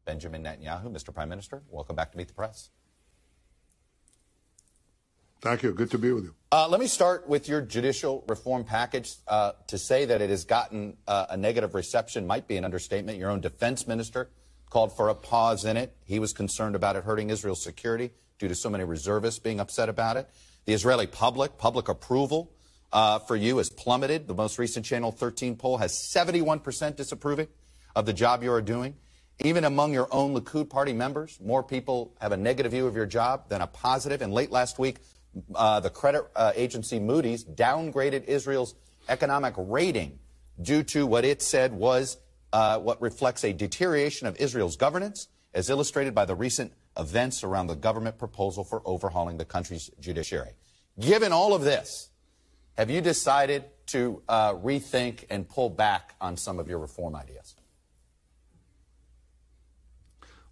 Benjamin Netanyahu. Mr. Prime Minister, welcome back to Meet the Press. Thank you. Good to be with you. Let me start with your judicial reform package. To say that it has gotten a negative reception might be an understatement. Your own defense minister called for a pause in it. He was concerned about it hurting Israel's security due to so many reservists being upset about it. The Israeli public approval for you has plummeted. The most recent Channel 13 poll has 71% disapproving of the job you are doing. Even among your own Likud party members, more people have a negative view of your job than a positive. And late last week, the credit agency Moody's downgraded Israel's economic rating due to what it said was what reflects a deterioration of Israel's governance, as illustrated by the recent events around the government proposal for overhauling the country's judiciary. Given all of this, have you decided to rethink and pull back on some of your reform ideas?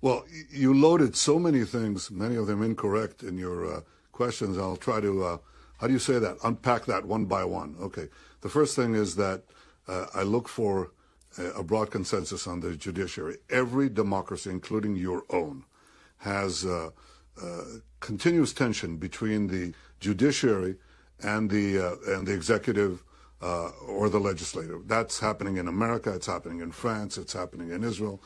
Well, you loaded so many things, many of them incorrect, in your questions. I'll try to, how do you say that? Unpack that one by one. Okay. The first thing is that I look for a broad consensus on the judiciary. Every democracy, including your own, has continuous tension between the judiciary and the executive or the legislative. That's happening in America. It's happening in France. It's happening in Israel.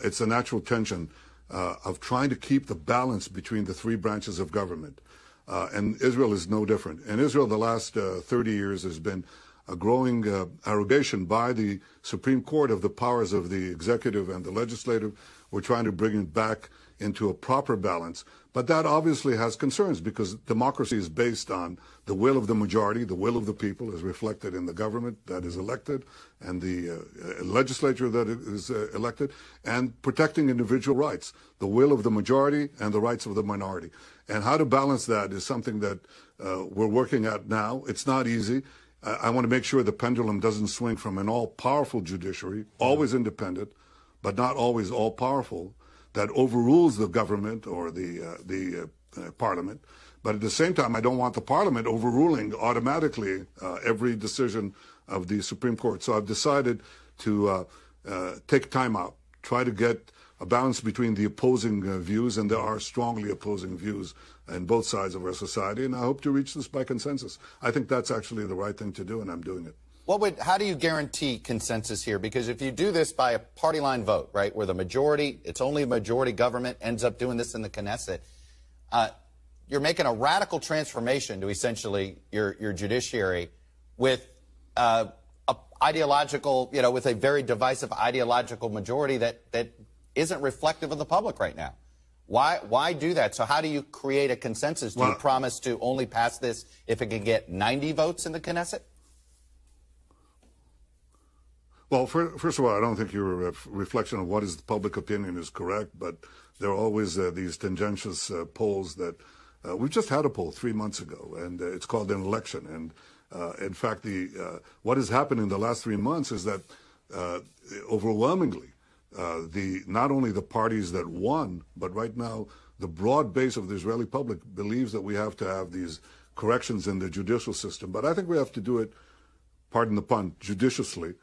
It's a natural tension of trying to keep the balance between the three branches of government. And Israel is no different. In Israel, the last 30 years has been a growing arrogation by the Supreme Court of the powers of the executive and the legislative. We're trying to bring it back into a proper balance. But that obviously has concerns because democracy is based on the will of the majority, the will of the people is reflected in the government that is elected and the legislature that is elected, and protecting individual rights, the will of the majority and the rights of the minority. And how to balance that is something that we're working at now. It's not easy. I want to make sure the pendulum doesn't swing from an all-powerful judiciary, always independent, but not always all-powerful, that overrules the government or the parliament. But at the same time, I don't want the parliament overruling automatically every decision of the Supreme Court. So I've decided to take time out, try to get a balance between the opposing views, and there are strongly opposing views in both sides of our society, and I hope to reach this by consensus. I think that's actually the right thing to do, and I'm doing it. How do you guarantee consensus here? Because if you do this by a party line vote, right, where the majority, it's only a majority government, ends up doing this in the Knesset, you're making a radical transformation to essentially your judiciary with ideological, with a very divisive ideological majority that isn't reflective of the public right now. Why do that? So how do you create a consensus? Do you promise to only pass this if it can get 90 votes in the Knesset? Well, first of all, I don't think your reflection of what is the public opinion is correct, but there are always these tendentious polls that we just had a poll 3 months ago, and it's called an election. And in fact, what has happened in the last 3 months is that overwhelmingly, not only the parties that won, but right now the broad base of the Israeli public believes that we have to have these corrections in the judicial system. But I think we have to do it, pardon the pun, judiciously,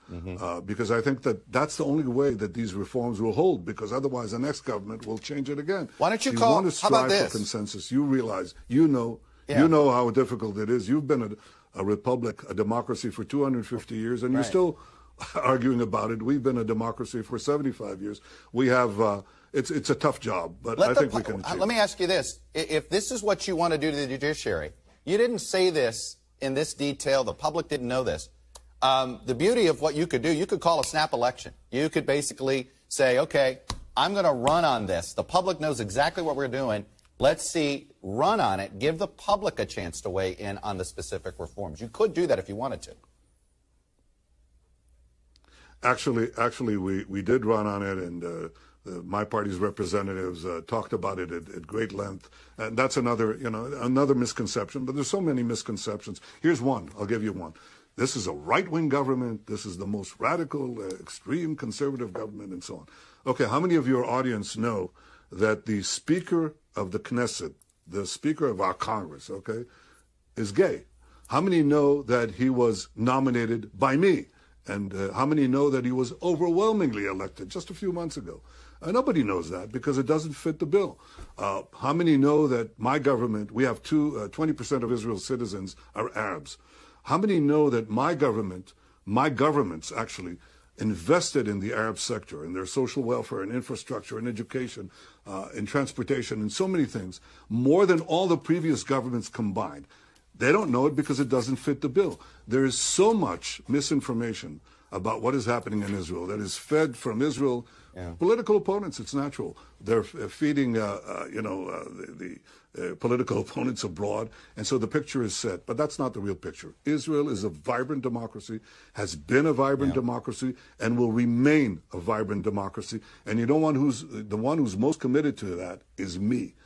because I think that that's the only way that these reforms will hold, because otherwise the next government will change it again. Why don't you if call, you want to strive for consensus, you realize, you know how difficult it is. You've been a republic, a democracy for 250 years, and you're still arguing about it. We've been a democracy for 75 years. We have, it's a tough job, but I think we can achieve it. Let me ask you this. If this is what you want to do to the judiciary, you didn't say this in this detail, the public didn't know this. The beauty of what you could do, you could call a snap election. You could basically say, okay, I'm going to run on this. The public knows exactly what we're doing. Let's see, run on it. Give the public a chance to weigh in on the specific reforms. You could do that if you wanted to. Actually, we did run on it, and my party's representatives talked about it at great length. And that's another misconception. But there's so many misconceptions. Here's one. I'll give you one. This is a right-wing government. This is the most radical, extreme conservative government, and so on. Okay, how many of your audience know that the Speaker of the Knesset, the Speaker of our Congress, okay, is gay? How many know that he was nominated by me? And how many know that he was overwhelmingly elected just a few months ago? Nobody knows that because it doesn't fit the bill. How many know that my government, we have 20% of Israel's citizens are Arabs. How many know that my governments actually invested in the Arab sector, in their social welfare and infrastructure and education, in transportation and so many things, more than all the previous governments combined? They don't know it because it doesn't fit the bill. There is so much misinformation about what is happening in Israel that is fed from Israel. Political opponents, it's natural. They're feeding, the political opponents abroad, and so the picture is set. But that's not the real picture. Israel is a vibrant democracy, has been a vibrant democracy, and will remain a vibrant democracy. And the one who's most committed to that is me.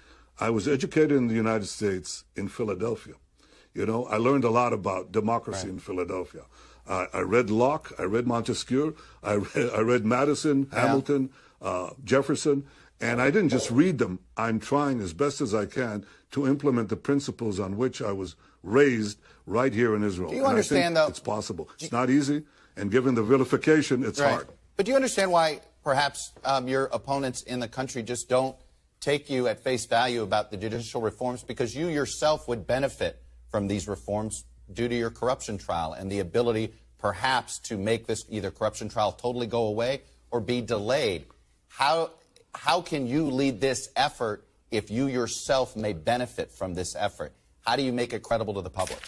I was educated in the United States in Philadelphia. I learned a lot about democracy in Philadelphia. I read Locke, I read Montesquieu, I read Madison, Hamilton, Jefferson, and I didn't just read them. I'm trying as best as I can to implement the principles on which I was raised right here in Israel. Do you understand, though? It's possible. It's not easy, and given the vilification, it's hard. But do you understand why perhaps your opponents in the country just don't take you at face value about the judicial reforms? Because you yourself would benefit from these reforms due to your corruption trial and the ability perhaps to make this either corruption trial totally go away or be delayed. How can you lead this effort if you yourself may benefit from this effort? How do you make it credible to the public?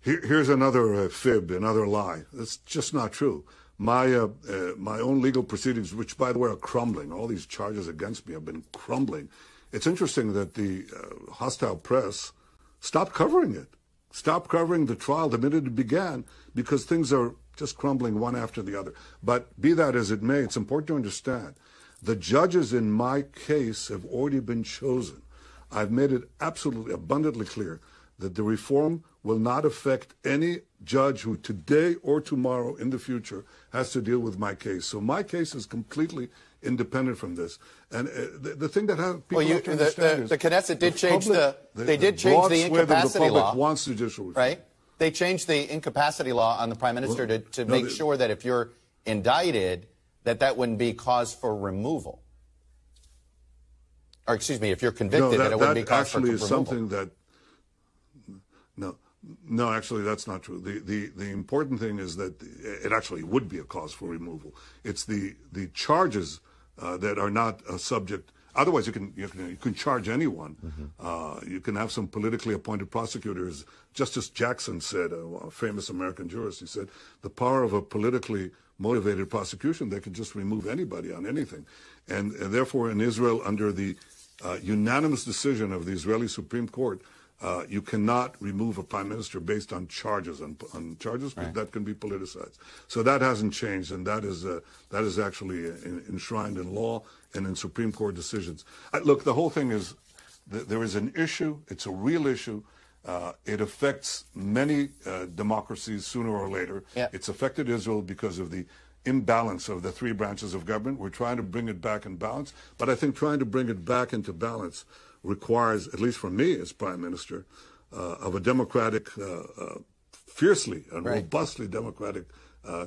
Here's another fib, another lie. That's just not true. My own legal proceedings, which, by the way, are crumbling. All these charges against me have been crumbling. It's interesting that the hostile press stopped covering it, stopped covering the trial the minute it began, because things are just crumbling one after the other. But be that as it may, it's important to understand the judges in my case have already been chosen. I've made it absolutely abundantly clear that the reform will not affect any judge who today or tomorrow in the future has to deal with my case. So my case is completely independent from this. And the thing that people have to understand is the Knesset did change the incapacity law. Wants judicial reform. Right? They changed the incapacity law on the prime minister to make sure that if you're indicted, that wouldn't be cause for removal. Or excuse me, if you're convicted, that it wouldn't be cause for removal. That actually is something that No, actually, that's not true. The important thing is that it actually would be a cause for removal. It's the charges that are not subject. Otherwise, you can charge anyone. You can have some politically appointed prosecutors. Justice Jackson said, a famous American jurist, he said, the power of a politically motivated prosecution, they can just remove anybody on anything. And therefore, in Israel, under the unanimous decision of the Israeli Supreme Court, you cannot remove a prime minister based on charges, on charges that can be politicized. So that hasn't changed, and that is actually enshrined in law and in Supreme Court decisions. Look, the whole thing is there is an issue. It's a real issue. It affects many democracies sooner or later. Yeah. It's affected Israel because of the imbalance of the three branches of government. We're trying to bring it back in balance, but I think trying to bring it back into balance requires, at least for me as prime minister, of a democratic, fiercely and robustly democratic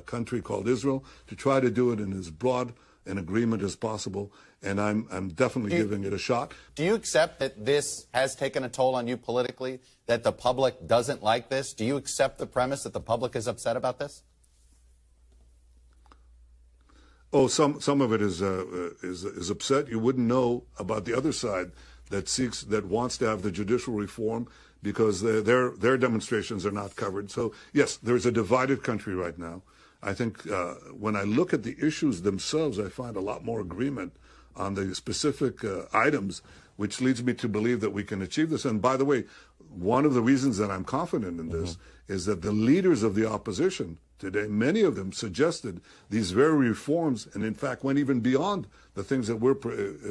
country called Israel, to try to do it in as broad an agreement as possible, and I'm definitely giving it a shot. Do you accept that this has taken a toll on you politically, that the public doesn't like this? Do you accept the premise that the public is upset about this? Oh, some of it is upset. You wouldn't know about the other side that wants to have the judicial reform because their demonstrations are not covered. So yes, there's a divided country right now. I think when I look at the issues themselves, I find a lot more agreement on the specific items, which leads me to believe that we can achieve this. And by the way, one of the reasons that I'm confident in this is that the leaders of the opposition today, many of them suggested these very reforms and in fact went even beyond the things that we're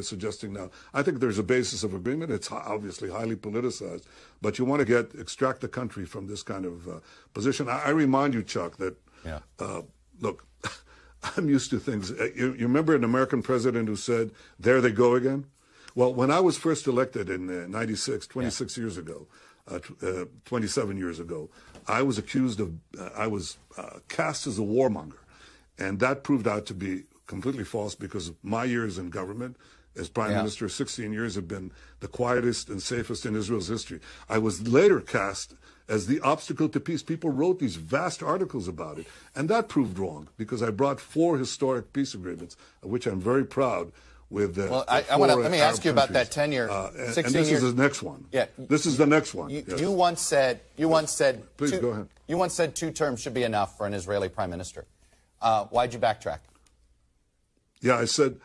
suggesting now. I think there's a basis of agreement. It's obviously highly politicized, but you want to extract the country from this kind of position. I remind you, Chuck, that look, I'm used to things. You remember an American president who said, "There they go again"? Well, when I was first elected in 96, 26 years ago, 27 years ago, I was accused of, I was cast as a warmonger. And that proved out to be completely false because my years in government as prime minister, 16 years, have been the quietest and safest in Israel's history. I was later cast as the obstacle to peace. People wrote these vast articles about it, and that proved wrong because I brought 4 historic peace agreements, of which I'm very proud. With well, let me ask you about that tenure. 16 and this years. Is the next one. Yeah, this is the next one. You once said. Please go ahead. You once said 2 terms should be enough for an Israeli prime minister. Why'd you backtrack? Yeah, I said.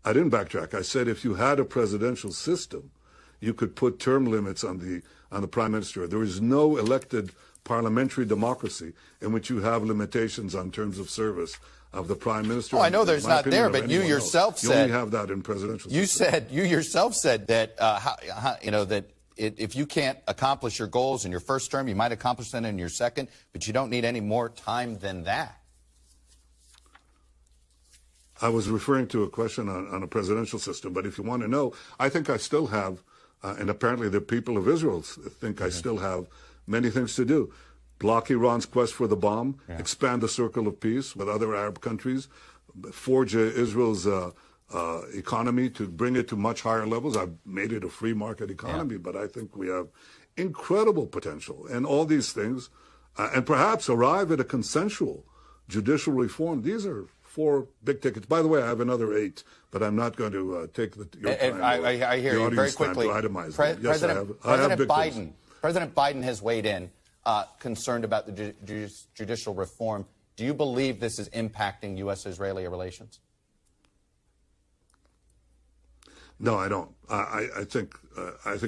I didn't backtrack. I said if you had a presidential system, you could put term limits on the prime minister. There is no elected parliamentary democracy in which you have limitations on terms of service of the prime minister. Oh, I know there's not there, but you yourself said you only have that in presidential. You yourself said that that if you can't accomplish your goals in your first term, you might accomplish them in your second, but you don't need any more time than that. I was referring to a question on a presidential system, but if you want to know, I think I still have, and apparently the people of Israel think I still have many things to do. Block Iran's quest for the bomb, expand the circle of peace with other Arab countries, forge Israel's economy to bring it to much higher levels. I've made it a free market economy, but I think we have incredible potential. And all these things, and perhaps arrive at a consensual judicial reform. These are 4 big tickets. By the way, I have another 8, but I'm not going to take your time. I hear you very quickly. President Biden has weighed in, concerned about the judicial reform. Do you believe this is impacting U.S.-Israeli relations? No, I don't. I think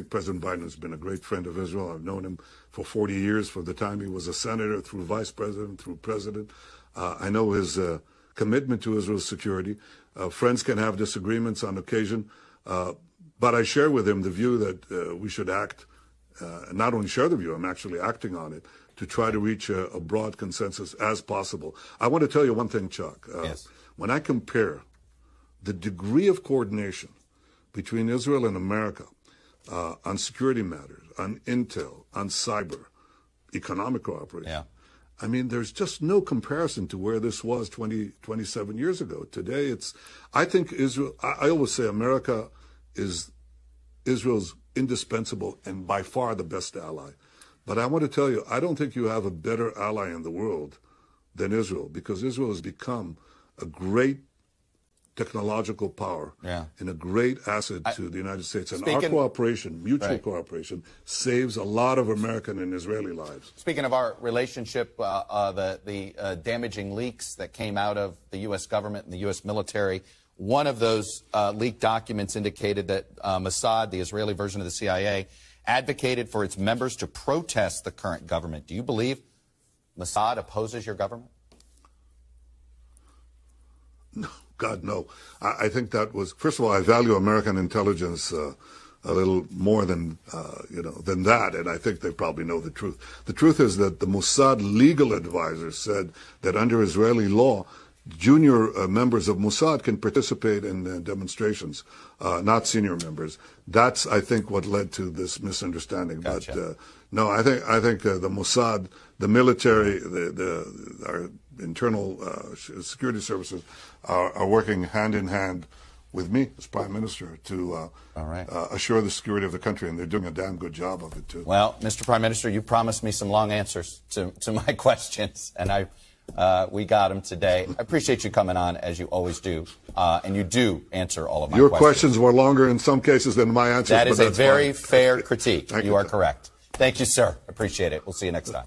President Biden has been a great friend of Israel. I've known him for 40 years, from the time he was a senator, through vice president, through president. I know his commitment to Israel's security. Friends can have disagreements on occasion, but I share with him the view that we should act, not only share the view, I'm actually acting on it, to try to reach a broad consensus as possible. I want to tell you one thing, Chuck. When I compare the degree of coordination between Israel and America on security matters, on intel, on cyber, economic cooperation, I mean, there's just no comparison to where this was 27 years ago. Today, I think Israel, I always say America is Israel's indispensable and by far the best ally. But I want to tell you, I don't think you have a better ally in the world than Israel, because Israel has become a great technological power and a great asset to the United States. And our cooperation, mutual cooperation, saves a lot of American and Israeli lives. Speaking of our relationship, the damaging leaks that came out of the U.S. government and the U.S. military, one of those leaked documents indicated that Mossad, the Israeli version of the CIA, advocated for its members to protest the current government. Do you believe Mossad opposes your government? No. God, no. I think that was, first of all, I value American intelligence a little more than that, and I think they probably know the truth. The truth is that the Mossad legal advisor said that under Israeli law, junior members of Mossad can participate in demonstrations, not senior members. That's, I think, what led to this misunderstanding. Gotcha. But no, I think the Mossad, the military, our internal security services are working hand in hand with me as Prime Minister to assure the security of the country, and they're doing a damn good job of it, too. Well, Mr. Prime Minister, you promised me some long answers to my questions, and we got them today. I appreciate you coming on, as you always do, and you do answer all of my questions. Your questions were longer in some cases than my answers. That is but a very fine. fair critique. You are correct. Thank you, sir. Appreciate it. We'll see you next time.